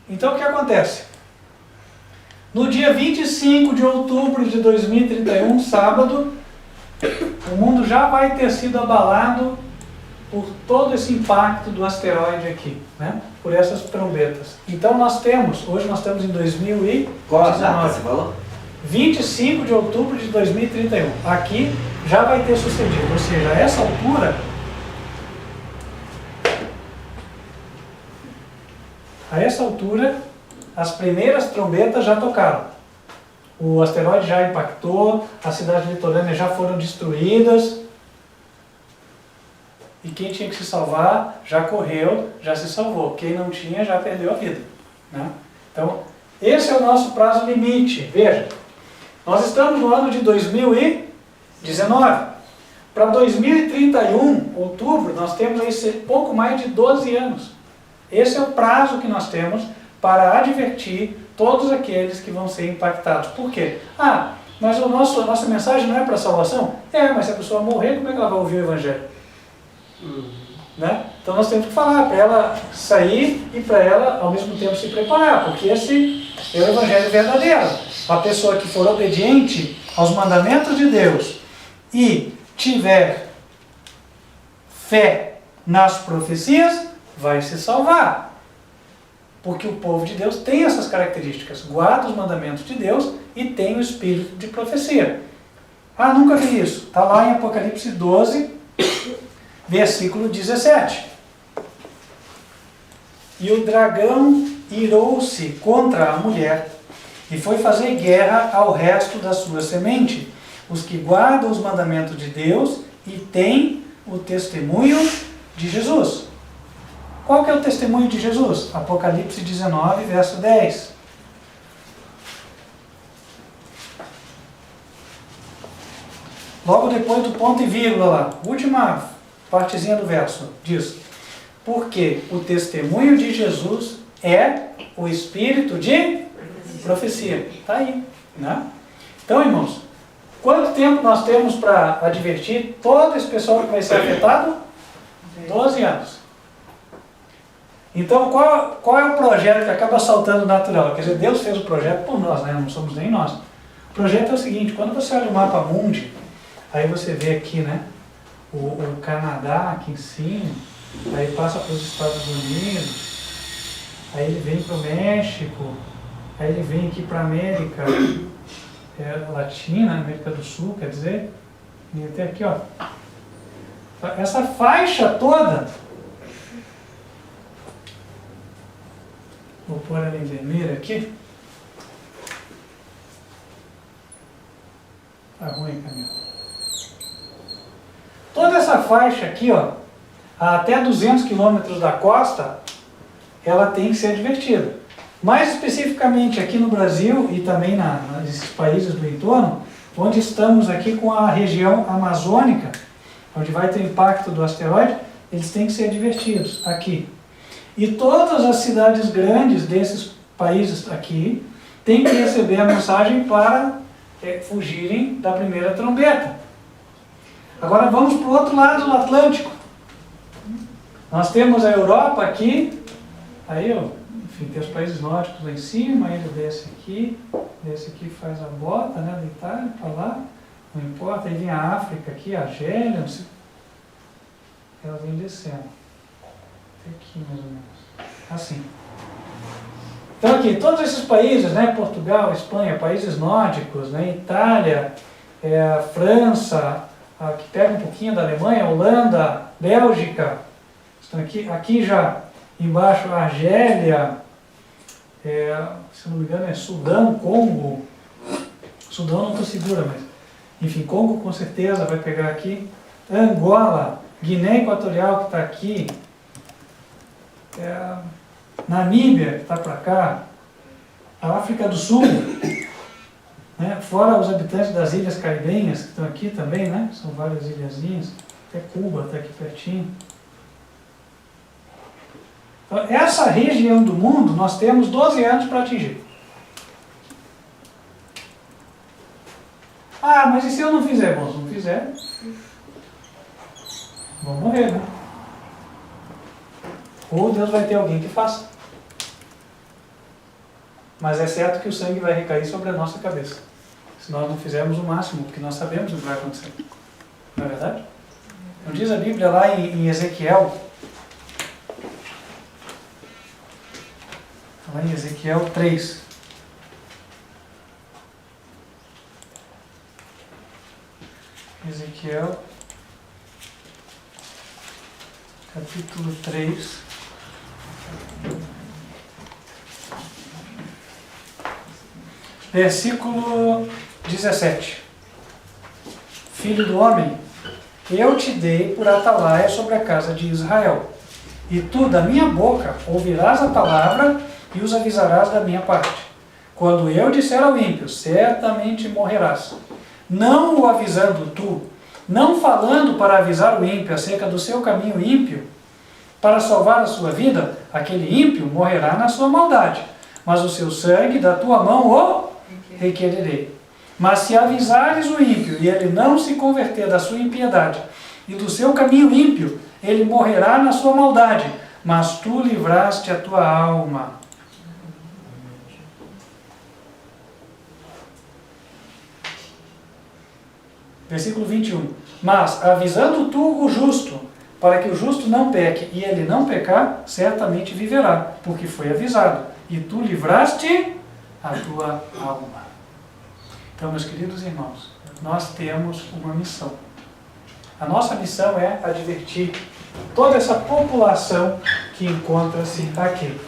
Então o que acontece? No dia 25 de outubro de 2031, sábado, o mundo já vai ter sido abalado por todo esse impacto do asteroide aqui, né? Por essas trombetas. Então hoje nós estamos em 2019. Qual a data você falou? 25 de outubro de 2031. Aqui já vai ter sucedido, ou seja, a essa altura, as primeiras trombetas já tocaram. O asteroide já impactou, as cidades litorâneas já foram destruídas. E quem tinha que se salvar já correu, já se salvou. Quem não tinha já perdeu a vida, né? Então, esse é o nosso prazo limite. Veja, nós estamos no ano de 2019. Para 2031, outubro, nós temos aí pouco mais de 12 anos. Esse é o prazo que nós temos para advertir todos aqueles que vão ser impactados. Por quê? Mas a nossa mensagem não é para salvação? Mas se a pessoa morrer, como é que ela vai ouvir o Evangelho? Né? Então nós temos que falar para ela sair e para ela ao mesmo tempo se preparar, porque esse é o Evangelho verdadeiro. A pessoa que for obediente aos mandamentos de Deus e tiver fé nas profecias, vai se salvar. Porque o povo de Deus tem essas características, guarda os mandamentos de Deus e tem o espírito de profecia. Nunca vi isso. Está lá em Apocalipse 12, versículo 17. E o dragão irou-se contra a mulher e foi fazer guerra ao resto da sua semente, os que guardam os mandamentos de Deus e têm o testemunho de Jesus. Qual que é o testemunho de Jesus? Apocalipse 19, verso 10. Logo depois do ponto e vírgula lá, última partezinha do verso, diz: porque o testemunho de Jesus é o espírito de profecia. Está aí, né? Então, irmãos, quanto tempo nós temos para advertir todo esse pessoal que vai ser afetado? 12 anos. Então, qual é o projeto que acaba saltando natural? Quer dizer, Deus fez o projeto por nós, né? Não somos nem nós. O projeto é o seguinte: quando você olha o mapa mundi, aí você vê aqui, né? O Canadá aqui em cima, aí passa para os Estados Unidos, aí ele vem para o México, aí ele vem aqui para a América Latina, América do Sul, quer dizer, e até aqui, ó. Essa faixa toda, vou pôr ela em vermelho aqui. Tá ruim, Camila. Toda essa faixa aqui, ó, até 200 quilômetros da costa, ela tem que ser divertida. Mais especificamente aqui no Brasil e também nesses países do entorno, onde estamos aqui com a região amazônica, onde vai ter o impacto do asteroide, eles têm que ser divertidos aqui. E todas as cidades grandes desses países aqui têm que receber a mensagem para fugirem da primeira trombeta. Agora vamos para o outro lado do Atlântico. Nós temos a Europa aqui, aí, ó, enfim, tem os países nórdicos lá em cima, aí ele desce aqui faz a bota, né, da Itália para lá, não importa, aí vem a África aqui, a Argélia, não sei, ela vem descendo, até aqui mais ou menos, assim. Então aqui, todos esses países, né, Portugal, Espanha, países nórdicos, né, Itália, França, que pega um pouquinho da Alemanha, Holanda, Bélgica, estão aqui já embaixo a Argélia, se não me engano é Sudão, Congo, Sudão não estou segura, mas enfim, Congo com certeza vai pegar aqui, Angola, Guiné Equatorial que está aqui, Namíbia que está para cá, a África do Sul, né, fora os habitantes das ilhas caribenhas que estão aqui também, né, são várias ilhazinhas, até Cuba está aqui pertinho. Então, essa região do mundo nós temos 12 anos para atingir. Ah, mas e se eu não fizer? Bom, se não fizer, vou morrer, né? Ou Deus vai ter alguém que faça. Mas é certo que o sangue vai recair sobre a nossa cabeça. Se nós não fizermos o máximo, porque nós sabemos o que vai acontecer. Não é verdade? Então diz a Bíblia lá em Ezequiel, lá em Ezequiel 3. Ezequiel, capítulo 3. Versículo 17. Filho do homem, eu te dei por atalaia sobre a casa de Israel, e tu da minha boca ouvirás a palavra e os avisarás da minha parte. Quando eu disser ao ímpio, certamente morrerás, não o avisando tu, não falando para avisar o ímpio acerca do seu caminho ímpio, para salvar a sua vida, aquele ímpio morrerá na sua maldade, mas o seu sangue da tua mão o requererei. Mas se avisares o ímpio e ele não se converter da sua impiedade e do seu caminho ímpio, ele morrerá na sua maldade, mas tu livraste a tua alma. Versículo 21. Mas, avisando tu o justo, para que o justo não peque, e ele não pecar, certamente viverá, porque foi avisado, e tu livraste a tua alma. Então, meus queridos irmãos, nós temos uma missão. A nossa missão é advertir toda essa população que encontra-se aqui.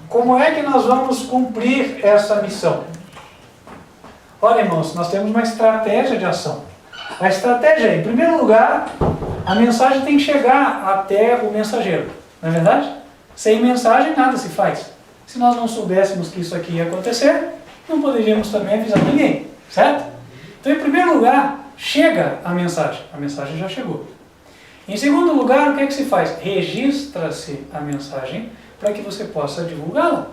Como é que nós vamos cumprir essa missão? Olha, irmãos, nós temos uma estratégia de ação. A estratégia é, em primeiro lugar, a mensagem tem que chegar até o mensageiro. Não é verdade? Sem mensagem nada se faz. Se nós não soubéssemos que isso aqui ia acontecer, não poderíamos também avisar ninguém, certo? Então, em primeiro lugar, chega a mensagem já chegou. Em segundo lugar, o que é que se faz? Registra-se a mensagem para que você possa divulgá-la.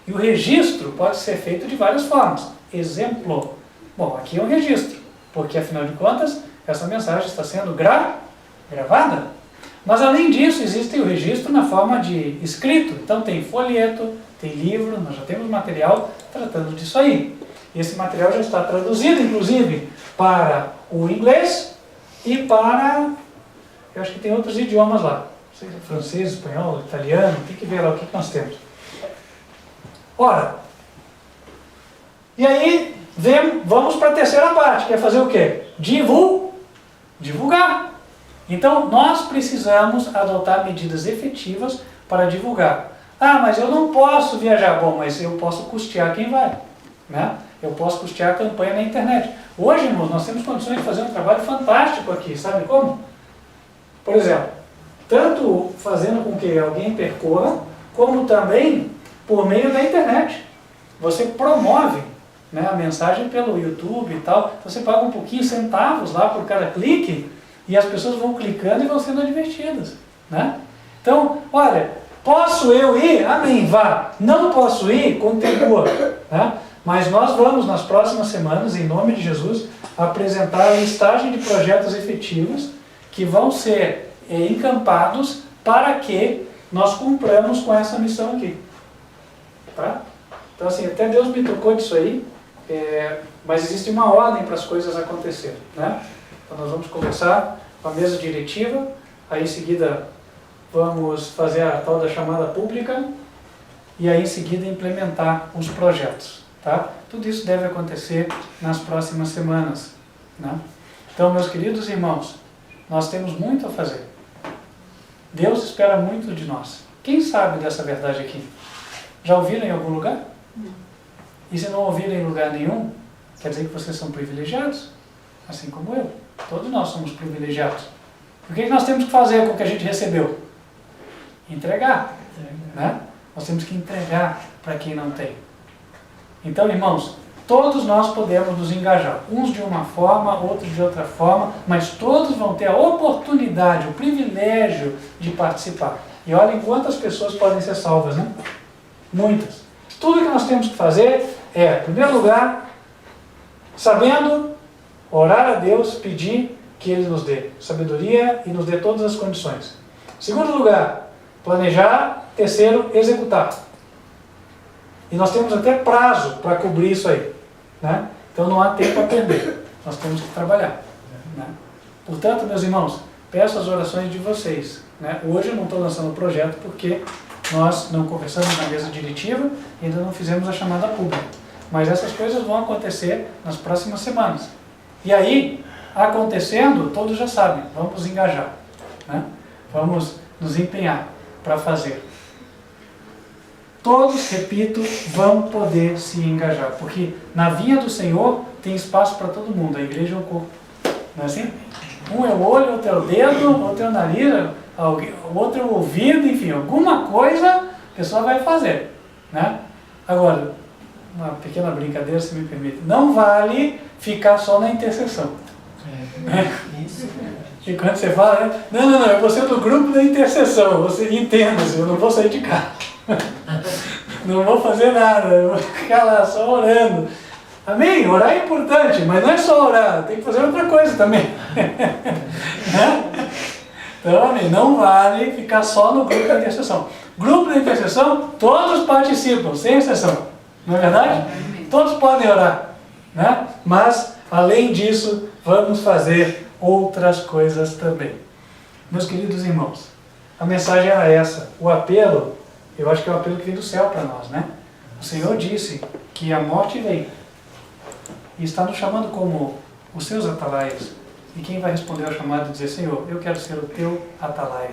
E o registro pode ser feito de várias formas. Exemplo. Bom, aqui é um registro, porque afinal de contas, essa mensagem está sendo gravada. Mas além disso, existe o registro na forma de escrito. Então tem folheto, tem livro, nós já temos material tratando disso aí. Esse material já está traduzido, inclusive, para o inglês e para, eu acho que tem outros idiomas lá. Não sei, francês, espanhol, italiano, tem que ver lá o que nós temos. Ora, E aí, vamos para a terceira parte, que é fazer o quê? Divulgar. Então, nós precisamos adotar medidas efetivas para divulgar. Ah, mas eu não posso viajar. Bom, mas eu posso custear quem vai, né? Eu posso custear a campanha na internet. Hoje, irmãos, nós temos condições de fazer um trabalho fantástico aqui, sabe como? Por exemplo, tanto fazendo com que alguém percorra, como também por meio da internet. Você promove, né, a mensagem pelo YouTube e tal, você paga um pouquinho, centavos lá por cada clique, e as pessoas vão clicando e vão sendo advertidas, né? Então, olha, posso eu ir? Amém, vá. Não posso ir? Contribua, né? Mas nós vamos, nas próximas semanas, em nome de Jesus, apresentar a listagem de projetos efetivos que vão ser encampados para que nós cumpramos com essa missão aqui. Tá? Então, assim, até Deus me tocou disso aí, mas existe uma ordem para as coisas acontecerem, né? Então, nós vamos começar com a mesa diretiva, aí em seguida vamos fazer a tal da chamada pública, e aí em seguida implementar os projetos. Tá? Tudo isso deve acontecer nas próximas semanas, né? Então, meus queridos irmãos, nós temos muito a fazer. Deus espera muito de nós. Quem sabe dessa verdade aqui? Já ouviram em algum lugar? Não. E se não ouviram em lugar nenhum, quer dizer que vocês são privilegiados, assim como eu. Todos nós somos privilegiados. O que nós temos que fazer com o que a gente recebeu? Entregar. Né? Nós temos que entregar para quem não tem. Então, irmãos, todos nós podemos nos engajar, uns de uma forma, outros de outra forma, mas todos vão ter a oportunidade, o privilégio de participar. E olhem quantas pessoas podem ser salvas, né? Muitas. Tudo que nós temos que fazer é, em primeiro lugar, sabendo orar a Deus, pedir que Ele nos dê sabedoria e nos dê todas as condições. Em segundo lugar, planejar. Terceiro, executar. E nós temos até prazo para cobrir isso aí, né? Então não há tempo a perder, nós temos que trabalhar, né? Portanto, meus irmãos, peço as orações de vocês, né? Hoje eu não estou lançando o projeto porque nós não conversamos na mesa diretiva e ainda não fizemos a chamada pública, mas essas coisas vão acontecer nas próximas semanas. E aí, acontecendo, todos já sabem, vamos nos engajar, né? Vamos nos empenhar para fazer. Todos, repito, vão poder se engajar, porque na vinha do Senhor tem espaço para todo mundo, a igreja é um corpo, não é assim? Um é o olho, outro é o dedo, outro é o nariz, o outro é o ouvido, enfim, alguma coisa a pessoa vai fazer, né? Agora, uma pequena brincadeira, se me permite, não vale ficar só na intercessão. Isso. E quando você fala, né? Não, eu vou ser do grupo da intercessão, você entenda-se, eu não vou sair de casa. Não vou fazer nada, eu vou ficar lá só orando. Amém? Orar é importante, mas não é só orar, tem que fazer outra coisa também. Né? Então, amém, não vale ficar só no grupo da intercessão. Grupo da intercessão, todos participam, sem exceção. Não é verdade? Todos podem orar, né? Mas, além disso, vamos fazer outras coisas também. Meus queridos irmãos, a mensagem era essa, o apelo. Eu acho que é o apelo que vem do céu para nós, né? O Senhor disse que a morte vem e está nos chamando como os seus atalaias. E quem vai responder ao chamado e dizer, Senhor, eu quero ser o teu atalaia.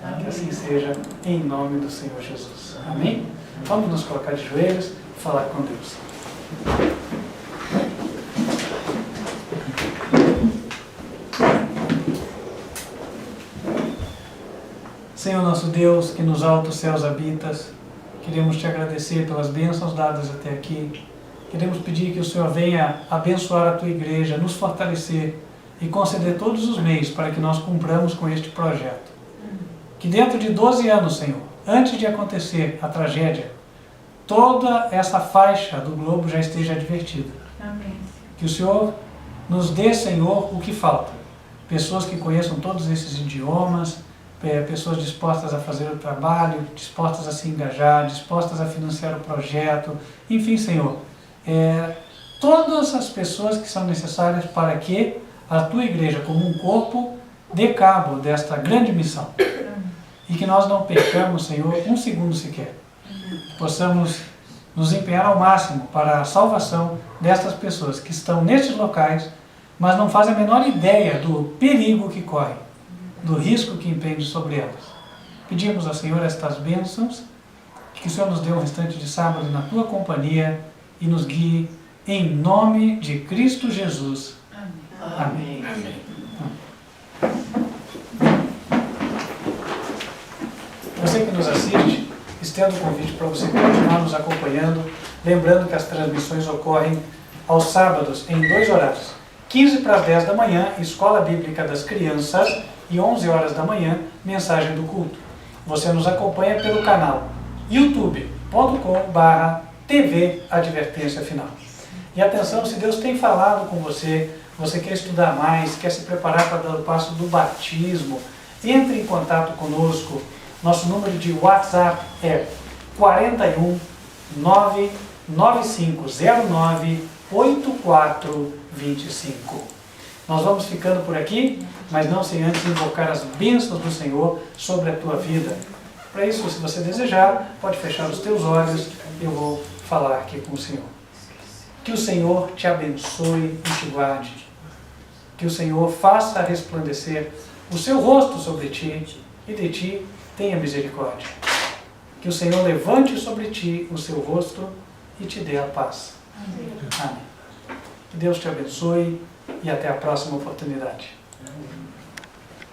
Amém. Que assim seja, em nome do Senhor Jesus. Amém? Vamos nos colocar de joelhos e falar com Deus. Senhor nosso Deus, que nos altos céus habitas, queremos te agradecer pelas bênçãos dadas até aqui. Queremos pedir que o Senhor venha abençoar a tua igreja, nos fortalecer e conceder todos os meios para que nós cumpramos com este projeto. Que dentro de 12 anos, Senhor, antes de acontecer a tragédia, toda essa faixa do globo já esteja advertida. Amém. Que o Senhor nos dê, Senhor, o que falta. Pessoas que conheçam todos esses idiomas, pessoas dispostas a fazer o trabalho, dispostas a se engajar, dispostas a financiar o projeto, enfim, Senhor, todas as pessoas que são necessárias para que a tua igreja, como um corpo, dê cabo desta grande missão. E que nós não percamos, Senhor, um segundo sequer. Possamos nos empenhar ao máximo para a salvação destas pessoas que estão nestes locais, mas não fazem a menor ideia do perigo que correm, do risco que impende sobre elas. Pedimos ao Senhor estas bênçãos, que o Senhor nos dê um restante de sábado na tua companhia e nos guie em nome de Cristo Jesus. Amém. Amém. Você que nos assiste, estendo o convite para você continuar nos acompanhando, lembrando que as transmissões ocorrem aos sábados em 2 horários. 15 para as 10 da manhã, Escola Bíblica das Crianças, e 11 horas da manhã, Mensagem do Culto. Você nos acompanha pelo canal youtube.com/TV Advertência Final. E atenção, se Deus tem falado com você, você quer estudar mais, quer se preparar para dar o passo do batismo, entre em contato conosco. Nosso número de WhatsApp é 41 99509 8425. Nós vamos ficando por aqui, mas não sem antes invocar as bênçãos do Senhor sobre a tua vida. Para isso, se você desejar, pode fechar os teus olhos, eu vou falar aqui com o Senhor. Que o Senhor te abençoe e te guarde. Que o Senhor faça resplandecer o seu rosto sobre ti e de ti tenha misericórdia. Que o Senhor levante sobre ti o seu rosto e te dê a paz. Amém. Que Deus te abençoe e até a próxima oportunidade.